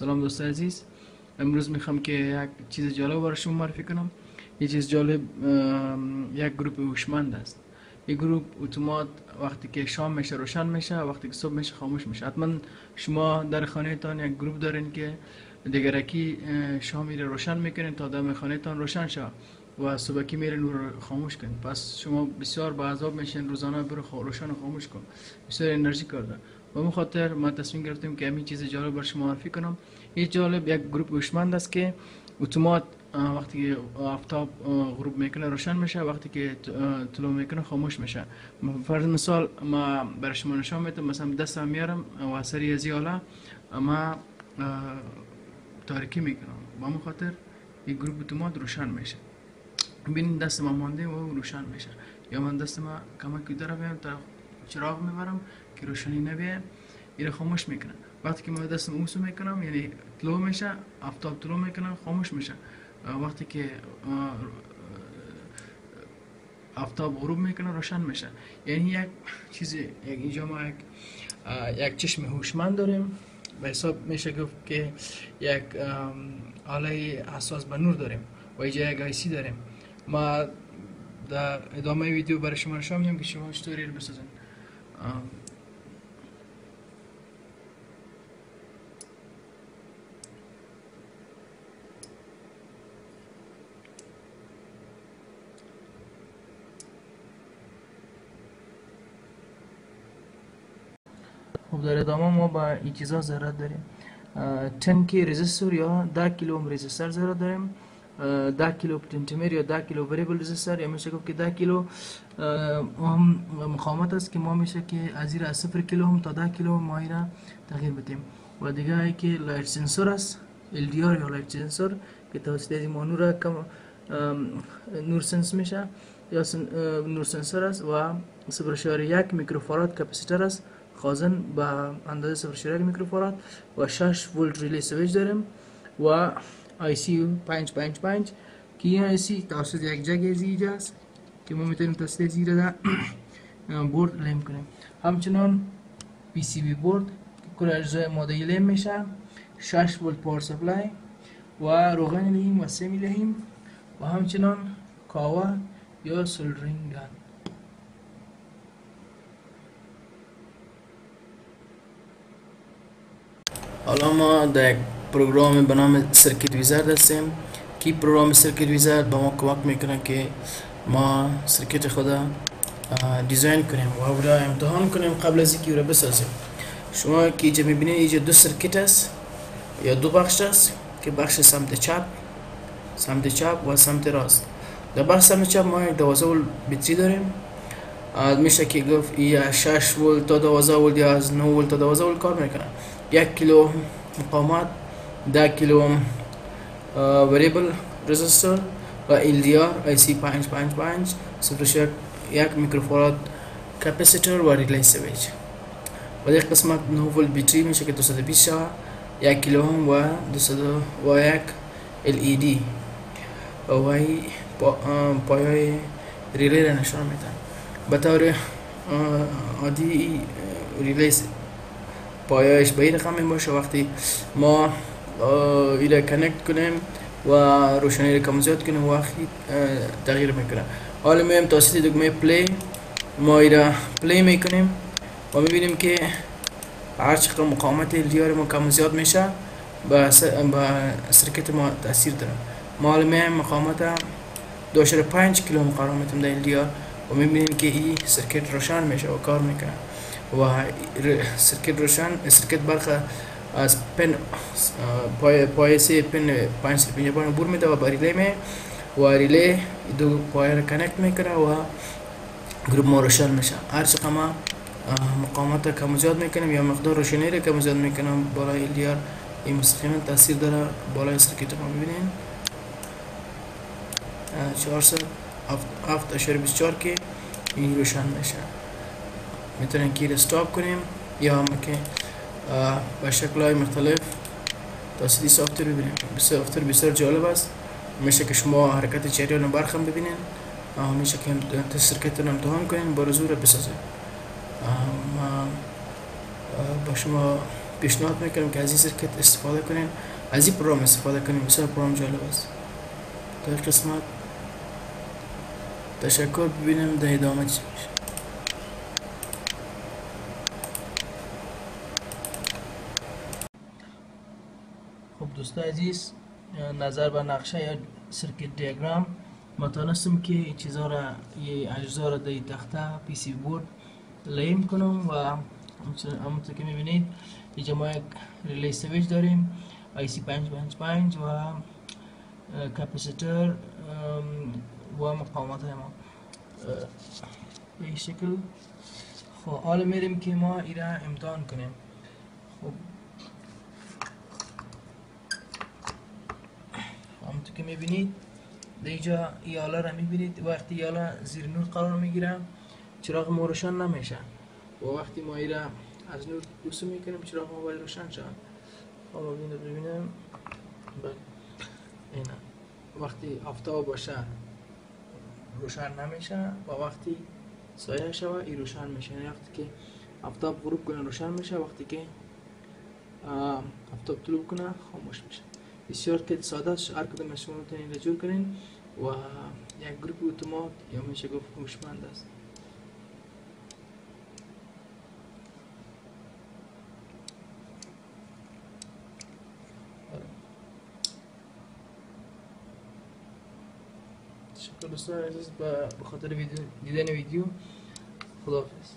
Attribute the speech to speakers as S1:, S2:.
S1: سلام دوست عزیز. امروز میخوام که یک چیز جالب برای شما معرفی کنم. یه چیز جالب، یک گروپ هوشمند است. این گروپ اتومات وقتی که شام میشه روشن میشه، وقتی که صبح میشه خاموش میشه. حتما شما در خانه تان یک گروپ دارین که دیگرکی شام میره روشن میکنین تا دم خانه تان روشن شه و صبحکی میره نور خاموش کن. پس شما بسیار با عذاب میشین روزانه برو روشن و خاموش کن. بسیار انرژی کرده. و به خاطر ما تصمیم گرفتیم که همین چیز جالب بر شما معرفی کنم. این جالب یک گروپ هوشمند است که اتومات وقتی که آفتاب غروب میکنه روشن میشه، وقتی که طلوع میکنه خاموش میشه. فرض مثال ما برای شما نشون میدم، مثلا دستم میارم و سری از حالا ما تاریکی میکنم، با همون خاطر این گروپ اتومات روشن میشه. ببین دست ما مانده و روشن میشه. یا من دست ما کمک داره بیام تا چراغ میبرم که روشنی نبیه، این خاموش میکنه. وقتی که ما دستم اوسو میکنم یعنی طلوع میشه، آفتاب طلوع میکنه خاموش میشه. وقتی که آفتاب غروب میکنه روشن میشه. یعنی یک چیز، یک اینجا ما یک چشم هوشمند داریم. به حساب میشه گفت که یک آله حساس به نور داریم و اینجا یک آیسی داریم. ما در ادامه ویدیو برای شما نشون میدم که شما چطوری رو بسازین. خب در ادامه ما با این چیزا ضرورت داریم. 10K رزیستور یا 10 کیلو اوم رزیستور ضرورت داریم. 10 کیلو پوتنتیومتر یا 10 کیلو وریبل رزیستور، یا میشه گفت که 10 کیلو مقاومت است که ما میشه که از زیر 0 کیلو اوم تا 10 کیلو اوم ما را تغییر بدیم. و دیگه ای که لایت سنسور است، LDR یا لایت سنسور که توسط این نور کم نور سنس میشه یا نور سنسور است و 0.1 میکروفاراد کپاسیتر است خازن به اندازه 0.1 میکروفاراد و 6 ولت ریلی سویچ داریم و IC 555 که این IC توسط یک جک اینجا است که ما میتونیم توسط زیر در بورد لیم کنیم. همچنان PCB بورد که کل اجزای ماده لیم میشه، 6 ولت پاور سپلای و روغن لیم و سمی لیم و همچنان کاوا یا سولدرینگ گن. حالا ما در یک پروگرام به نام سرکیت ویزارد هستیم که پروگرام سرکیت ویزارد به ما کمک میکنه که ما سرکیت خدا دیزاین کنیم و او را امتحان کنیم قبل از اینکه او را بسازیم. شما که اینجا میبینید اینجا دو سرکیت است یا دو بخش است که بخش سمت چپ و سمت راست. در بخش سمت چپ ما یک 12 ولت بطری داریم. میشه که گفت یا 6 ولت تا 12 ولت یا از 9 ولت تا 12 ولت کار میکنه. 1 کیلو مقاومت، 10 کیلو وریبل رزیستور و LDR IC 555 0.1 میکروفاراد کپاسیتر و ریلی سویچ. و یک قسمت 9 ولت بطری میشه که 220 شوه، 1 کیلو اوم و 201 LED و وی پایای ریلی را نشان میدن. به طور عادی ریلی پایایش به این رقم میباشه. وقتی ما ایره کنکت کنیم و روشنی را کم زیاد کنیم وقتی تغییر میکنه. حالا میایم توسط دکمه پلی ما ایره پلی میکنیم و میبینیم که هر چقدر مقاومت LDR ما کم زیاد میشه با سرکت ما تاثیر داره. ما حالا میایم مقاومت 2.5 کیلو مقاومت در LDR و میبینیم که این سرکت روشن میشه و کار میکنه و سرکت روشن. سرکت برخه از پن پای سه پن 5 بور میده و با ریلی می و ریلی دو پای را کنکت میکنه و گروپ ما روشن میشه. هر چقدر ما مقاومت کم زیاد میکنیم یا مقدار روشنی را کم زیاد میکنیم بالای LDR این مستقیما تاثیر داره بالای سرکت ما. ببینین 407.24 که این روشن میشه. میتونیم که استاپ کنیم یا هم که با شکل‌های مختلف توسط سافتور ببینیم. سافتور بسیار جالب است. میشه که شما حرکت جریان برق هم ببینین، میشه که سرکت رو امتحان کنین با زور بسازید. با شما پیشنهاد میکنم که از این سرکت استفاده کنین، از این پروگرام استفاده کنین. بسیار پروگرام جالب است. در قسمت تشکر. ببینیم در ادامه چی میشه. خب دوستان عزیز، نظر به نقشه یا سرکت دیاگرام ما تونستم که این چیزها را، یه اجزا را در تخته پی سی بورد لیم کنم و همونطور که میبینید اینجا ما یک ریلی سویچ داریم، آی سی 555 و کپاسیتر و مقاومت های ما به این شکل. خب حالا میریم که ما این را امتحان کنیم. خب همونطور که میبینید در اینجا ایالا را میبینید، وقتی ایالا زیر نور قرار میگیره چراغ ما روشن نمیشه و وقتی ما این را از نور دوست میکنیم چراغ ما باید روشن شد. خب ببینیم اینا وقتی آفتاب باشه روشن نمیشه و وقتی سایه شوه ای روشن میشه. یعنی وقتی که آفتاب غروب کنه روشن میشه، وقتی که آفتاب طلوع کنه خاموش میشه. بسیار که ساده است، هر کدوم از شما میتونید جور کنین و یک گروپ اتومات یا میشه گفت هوشمند است. تشکر دوستان عزیز به خاطر دیدن ویدیو. خداحافظ.